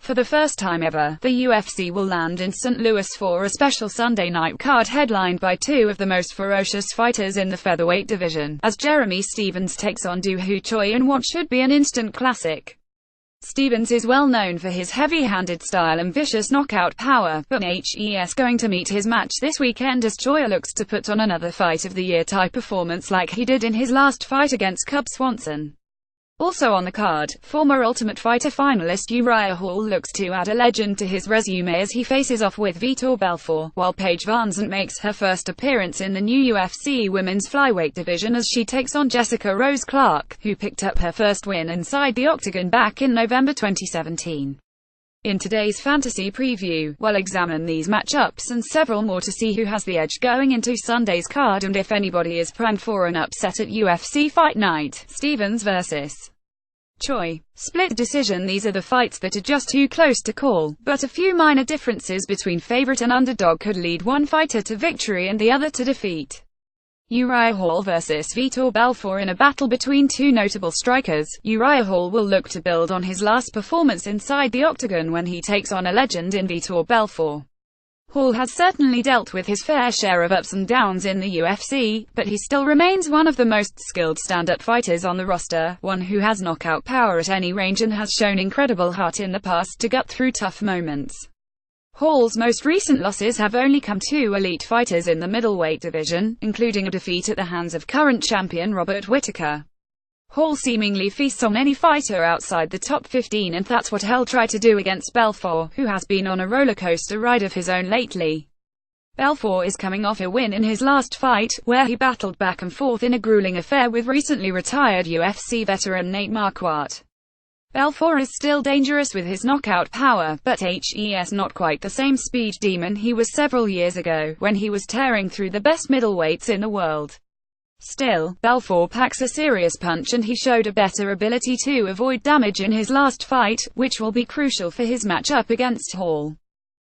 For the first time ever, the UFC will land in St. Louis for a special Sunday night card headlined by two of the most ferocious fighters in the featherweight division, as Jeremy Stephens takes on Choi in what should be an instant classic. Stephens is well known for his heavy-handed style and vicious knockout power, but he's going to meet his match this weekend as Choi looks to put on another fight of the year type performance like he did in his last fight against Cub Swanson. Also on the card, former Ultimate Fighter finalist Uriah Hall looks to add a legend to his resume as he faces off with Vitor Belfort, while Paige VanZant makes her first appearance in the new UFC women's flyweight division as she takes on Jessica Rose Clark, who picked up her first win inside the octagon back in November 2017. In today's fantasy preview, we'll examine these matchups and several more to see who has the edge going into Sunday's card and if anybody is primed for an upset at UFC Fight Night. Stephens vs. Choi. Split decision. These are the fights that are just too close to call, but a few minor differences between favorite and underdog could lead one fighter to victory and the other to defeat. Uriah Hall vs. Vitor Belfort. In a battle between two notable strikers, Uriah Hall will look to build on his last performance inside the octagon when he takes on a legend in Vitor Belfort. Hall has certainly dealt with his fair share of ups and downs in the UFC, but he still remains one of the most skilled stand-up fighters on the roster, one who has knockout power at any range and has shown incredible heart in the past to gut through tough moments. Hall's most recent losses have only come to elite fighters in the middleweight division, including a defeat at the hands of current champion Robert Whittaker. Hall seemingly feasts on any fighter outside the top 15, and that's what he'll try to do against Belfort, who has been on a rollercoaster ride of his own lately. Belfort is coming off a win in his last fight, where he battled back and forth in a grueling affair with recently retired UFC veteran Nate Marquardt. Belfort is still dangerous with his knockout power, but he's not quite the same speed demon he was several years ago, when he was tearing through the best middleweights in the world. Still, Belfort packs a serious punch and he showed a better ability to avoid damage in his last fight, which will be crucial for his matchup against Hall.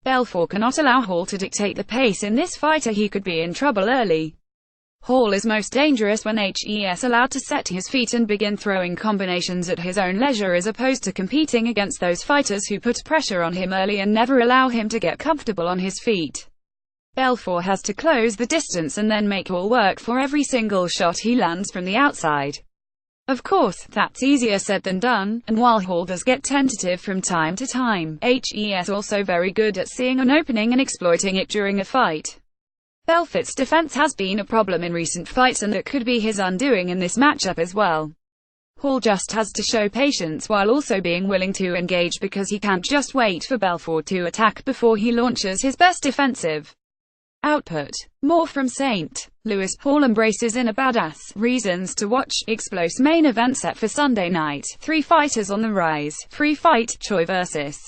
Belfort cannot allow Hall to dictate the pace in this fight or he could be in trouble early. Hall is most dangerous when he's allowed to set his feet and begin throwing combinations at his own leisure as opposed to competing against those fighters who put pressure on him early and never allow him to get comfortable on his feet. Belfort has to close the distance and then make Hall work for every single shot he lands from the outside. Of course, that's easier said than done, and while Hall does get tentative from time to time, he's also very good at seeing an opening and exploiting it during a fight. Belfort's defense has been a problem in recent fights and that could be his undoing in this matchup as well. Hall just has to show patience while also being willing to engage because he can't just wait for Belfort to attack before he launches his best defensive output. More from St. Louis. Hall embraces in a badass. Reasons to watch. Explosive main event set for Sunday night. 3 fighters on the rise. Free fight. Choi vs.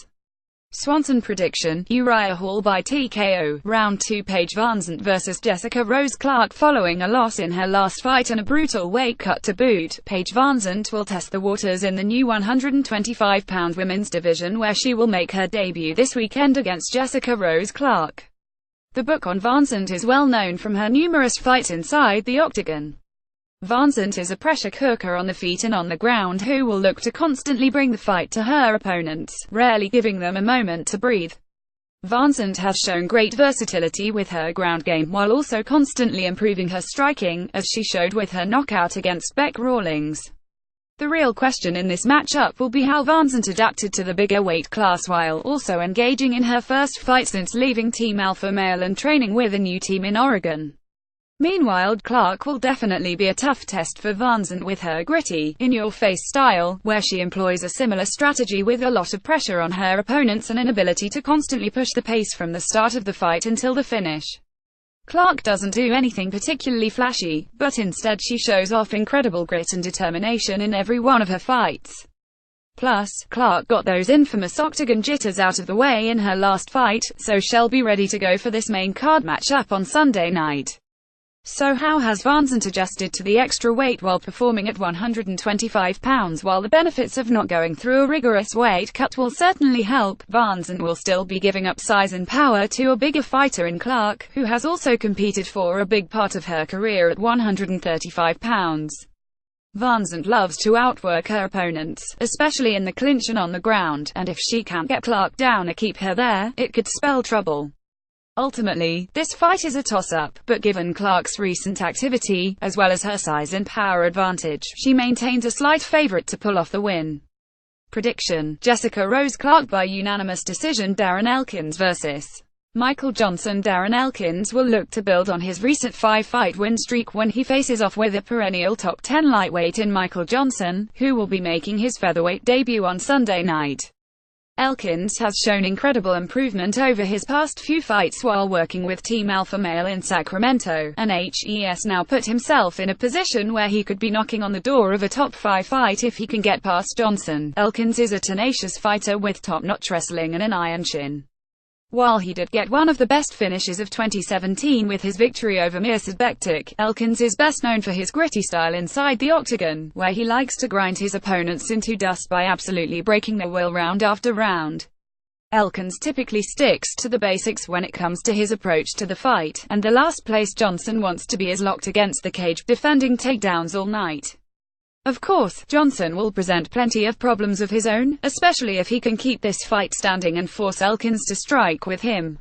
Swanson. Prediction: Uriah Hall by TKO. Round 2. Paige VanZant vs. Jessica Rose Clark. Following a loss in her last fight and a brutal weight cut to boot, Paige VanZant will test the waters in the new 125-pound women's division where she will make her debut this weekend against Jessica Rose Clark. The book on VanZant is well known from her numerous fights inside the octagon. VanZant is a pressure cooker on the feet and on the ground who will look to constantly bring the fight to her opponents, rarely giving them a moment to breathe. VanZant has shown great versatility with her ground game while also constantly improving her striking, as she showed with her knockout against Bec Rawlings. The real question in this matchup will be how VanZant adapted to the bigger weight class while also engaging in her first fight since leaving Team Alpha Male and training with a new team in Oregon. Meanwhile, Clark will definitely be a tough test for VanZant with her gritty, in-your-face style, where she employs a similar strategy with a lot of pressure on her opponents and an ability to constantly push the pace from the start of the fight until the finish. Clark doesn't do anything particularly flashy, but instead she shows off incredible grit and determination in every one of her fights. Plus, Clark got those infamous octagon jitters out of the way in her last fight, so she'll be ready to go for this main card matchup on Sunday night. So how has VanZant adjusted to the extra weight while performing at 125 pounds? While the benefits of not going through a rigorous weight cut will certainly help, VanZant will still be giving up size and power to a bigger fighter in Clark, who has also competed for a big part of her career at 135 pounds. Vanzant loves to outwork her opponents, especially in the clinch and on the ground, and if she can't get Clark down or keep her there, it could spell trouble. Ultimately, this fight is a toss-up, but given Clark's recent activity, as well as her size and power advantage, she maintains a slight favorite to pull off the win. Prediction: Jessica Rose Clark by unanimous decision. Darren Elkins vs. Michael Johnson. Darren Elkins will look to build on his recent 5-fight win streak when he faces off with a perennial top 10 lightweight in Michael Johnson, who will be making his featherweight debut on Sunday night. Elkins has shown incredible improvement over his past few fights while working with Team Alpha Male in Sacramento, and has now put himself in a position where he could be knocking on the door of a top 5 fight if he can get past Johnson. Elkins is a tenacious fighter with top-notch wrestling and an iron chin. While he did get one of the best finishes of 2017 with his victory over Mirsad Bektic, Elkins is best known for his gritty style inside the octagon, where he likes to grind his opponents into dust by absolutely breaking their will round after round. Elkins typically sticks to the basics when it comes to his approach to the fight, and the last place Johnson wants to be is locked against the cage, defending takedowns all night. Of course, Johnson will present plenty of problems of his own, especially if he can keep this fight standing and force Elkins to strike with him.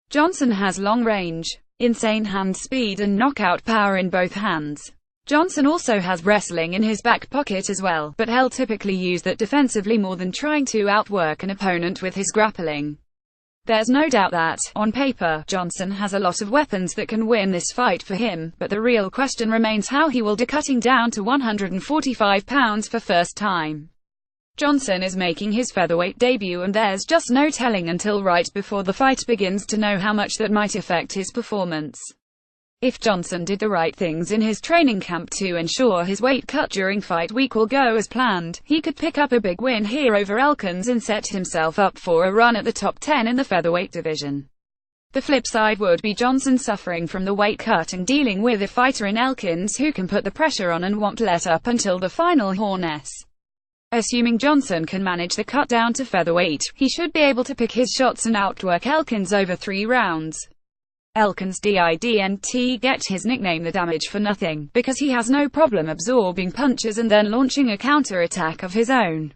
Johnson has long range, insane hand speed and knockout power in both hands. Johnson also has wrestling in his back pocket as well, but he'll typically use that defensively more than trying to outwork an opponent with his grappling. There's no doubt that, on paper, Johnson has a lot of weapons that can win this fight for him, but the real question remains how he will do cutting down to 145 pounds for first time. Johnson is making his featherweight debut and there's just no telling until right before the fight begins to know how much that might affect his performance. If Johnson did the right things in his training camp to ensure his weight cut during fight week will go as planned, he could pick up a big win here over Elkins and set himself up for a run at the top 10 in the featherweight division. The flip side would be Johnson suffering from the weight cut and dealing with a fighter in Elkins who can put the pressure on and won't let up until the final harness. Assuming Johnson can manage the cut down to featherweight, he should be able to pick his shots and outwork Elkins over 3 rounds. Elkins didn't get his nickname the damage for nothing, because he has no problem absorbing punches and then launching a counter-attack of his own.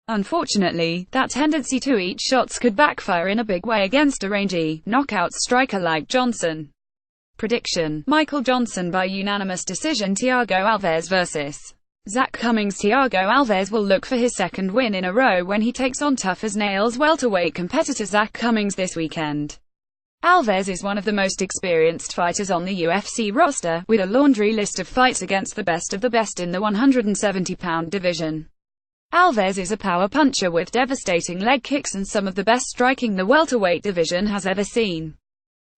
Unfortunately, that tendency to eat shots could backfire in a big way against a rangy, knockout striker like Johnson. Prediction: Michael Johnson by unanimous decision. Thiago Alves vs. Zach Cummings. Thiago Alves will look for his second win in a row when he takes on tough-as-nails welterweight competitor Zach Cummings this weekend. Alves is one of the most experienced fighters on the UFC roster, with a laundry list of fights against the best in the 170-pound division. Alves is a power puncher with devastating leg kicks and some of the best striking the welterweight division has ever seen.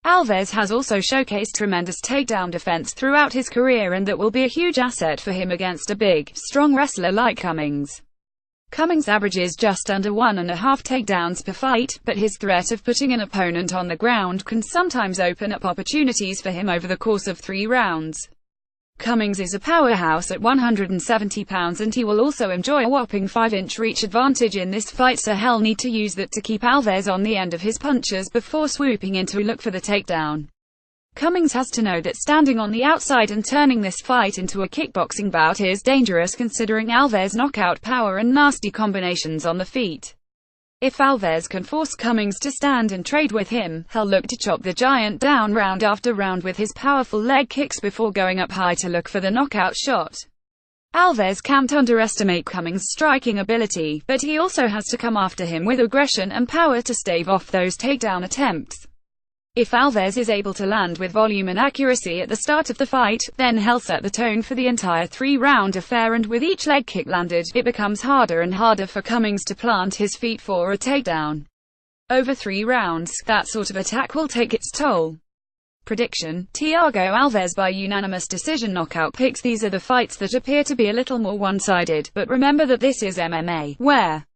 Alves has also showcased tremendous takedown defense throughout his career, and that will be a huge asset for him against a big, strong wrestler like Cummings. Cummings averages just under 1.5 takedowns per fight, but his threat of putting an opponent on the ground can sometimes open up opportunities for him over the course of 3 rounds. Cummings is a powerhouse at 170 pounds and he will also enjoy a whopping 5-inch reach advantage in this fight, so he'll need to use that to keep Alves on the end of his punches before swooping in to look for the takedown. Cummings has to know that standing on the outside and turning this fight into a kickboxing bout is dangerous considering Alves' knockout power and nasty combinations on the feet. If Alves can force Cummings to stand and trade with him, he'll look to chop the giant down round after round with his powerful leg kicks before going up high to look for the knockout shot. Alves can't underestimate Cummings' striking ability, but he also has to come after him with aggression and power to stave off those takedown attempts. If Alves is able to land with volume and accuracy at the start of the fight, then he'll set the tone for the entire 3-round affair, and with each leg kick landed, it becomes harder and harder for Cummings to plant his feet for a takedown. Over 3 rounds, that sort of attack will take its toll. Prediction: Thiago Alves by unanimous decision knockout picks. These are the fights that appear to be a little more one-sided, but remember that this is MMA, where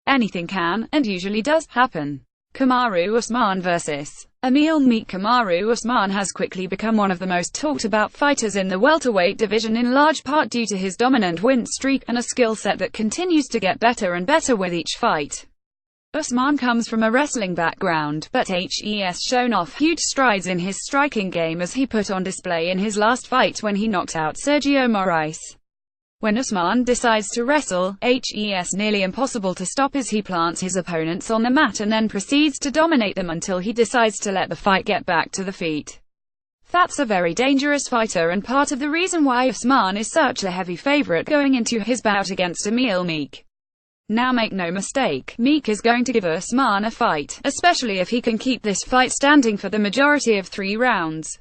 anything can, and usually does, happen. Kamaru Usman vs. Emil Meek. Kamaru Usman has quickly become one of the most talked about fighters in the welterweight division, in large part due to his dominant win streak, and a skill set that continues to get better and better with each fight. Usman comes from a wrestling background, but has shown off huge strides in his striking game, as he put on display in his last fight when he knocked out Sergio Moraes. When Usman decides to wrestle, it's nearly impossible to stop as he plants his opponents on the mat and then proceeds to dominate them until he decides to let the fight get back to the feet. That's a very dangerous fighter and part of the reason why Usman is such a heavy favorite going into his bout against Emil Meek. Now make no mistake, Meek is going to give Usman a fight, especially if he can keep this fight standing for the majority of 3 rounds.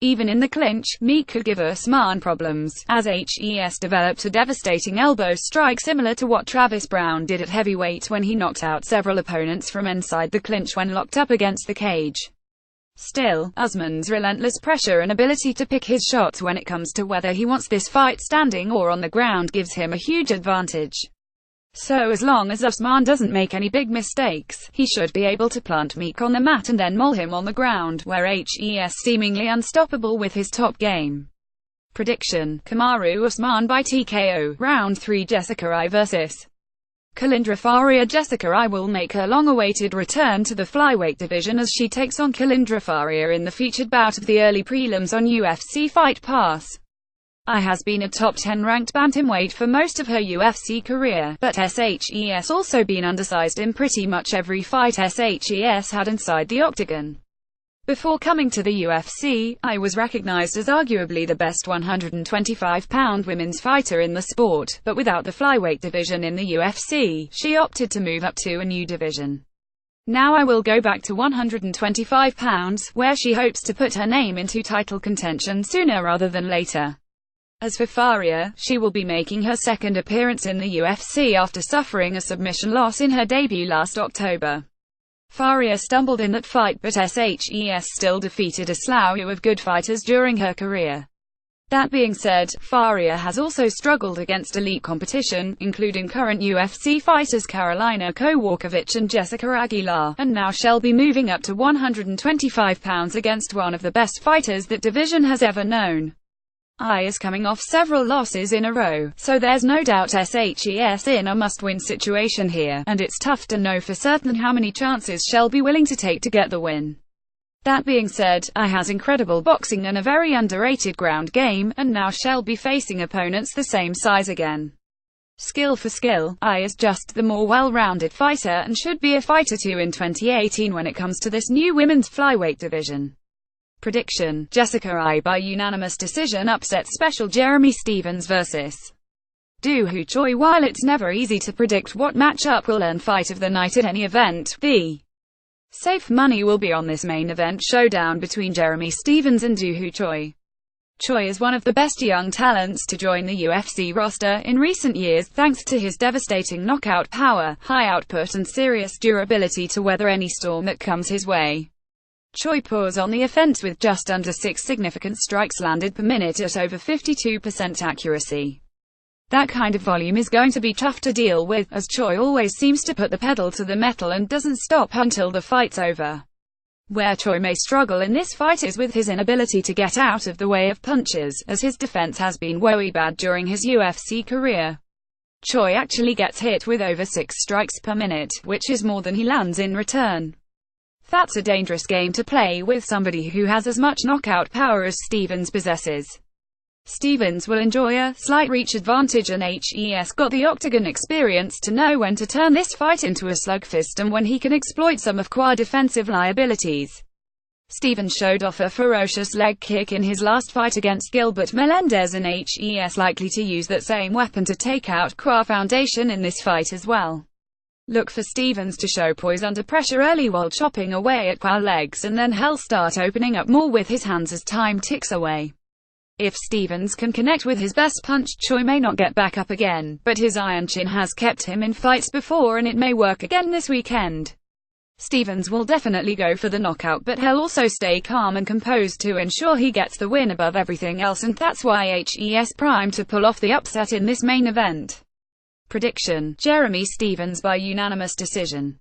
Even in the clinch, Meek could give Usman problems, as HES developed a devastating elbow strike similar to what Travis Browne did at heavyweight when he knocked out several opponents from inside the clinch when locked up against the cage. Still, Usman's relentless pressure and ability to pick his shots when it comes to whether he wants this fight standing or on the ground gives him a huge advantage. So as long as Usman doesn't make any big mistakes, he should be able to plant Meek on the mat and then maul him on the ground, where HES seemingly unstoppable with his top game. Prediction: Kamaru Usman by TKO, Round 3. Jessica Eye vs. Kalindra Faria. Jessica Eye will make her long-awaited return to the flyweight division as she takes on Kalindra Faria in the featured bout of the early prelims on UFC Fight Pass. Eye has been a top 10 ranked bantamweight for most of her UFC career, but SHES also been undersized in pretty much every fight SHES had inside the octagon. Before coming to the UFC, Eye was recognized as arguably the best 125-pound women's fighter in the sport, but without the flyweight division in the UFC, she opted to move up to a new division. Now Eye will go back to 125 pounds, where she hopes to put her name into title contention sooner rather than later. As for Faria, she will be making her second appearance in the UFC after suffering a submission loss in her debut last October. Faria stumbled in that fight, but SHES still defeated a slew of good fighters during her career. That being said, Faria has also struggled against elite competition, including current UFC fighters Karolina Kowalkiewicz and Jessica Aguilar, and now she'll be moving up to 125 pounds against one of the best fighters that division has ever known. Eye is coming off several losses in a row, so there's no doubt SHES in a must-win situation here, and it's tough to know for certain how many chances she'll be willing to take to get the win. That being said, Eye has incredible boxing and a very underrated ground game, and now she'll be facing opponents the same size again. Skill for skill, Eye is just the more well-rounded fighter and should be a fighter too in 2018 when it comes to this new women's flyweight division. Prediction: Jessica Eye by unanimous decision upset special. Jeremy Stephens vs. Choi. While it's never easy to predict what matchup will earn fight of the night at any event, the safe money will be on this main event showdown between Jeremy Stephens and Choi. Choi is one of the best young talents to join the UFC roster in recent years, thanks to his devastating knockout power, high output and serious durability to weather any storm that comes his way. Choi pours on the offense with just under 6 significant strikes landed per minute at over 52% accuracy. That kind of volume is going to be tough to deal with, as Choi always seems to put the pedal to the metal and doesn't stop until the fight's over. Where Choi may struggle in this fight is with his inability to get out of the way of punches, as his defense has been woefully bad during his UFC career. Choi actually gets hit with over 6 strikes per minute, which is more than he lands in return. That's a dangerous game to play with somebody who has as much knockout power as Stephens possesses. Stephens will enjoy a slight reach advantage, and HES got the octagon experience to know when to turn this fight into a slugfest and when he can exploit some of Choi defensive liabilities. Stephens showed off a ferocious leg kick in his last fight against Gilbert Melendez, and HES likely to use that same weapon to take out Choi Foundation in this fight as well. Look for Stephens to show poise under pressure early while chopping away at Choi legs, and then he'll start opening up more with his hands as time ticks away. If Stephens can connect with his best punch, Choi may not get back up again, but his iron chin has kept him in fights before and it may work again this weekend. Stephens will definitely go for the knockout, but he'll also stay calm and composed to ensure he gets the win above everything else, and that's why HES primed to pull off the upset in this main event. Prediction: Jeremy Stephens by unanimous decision.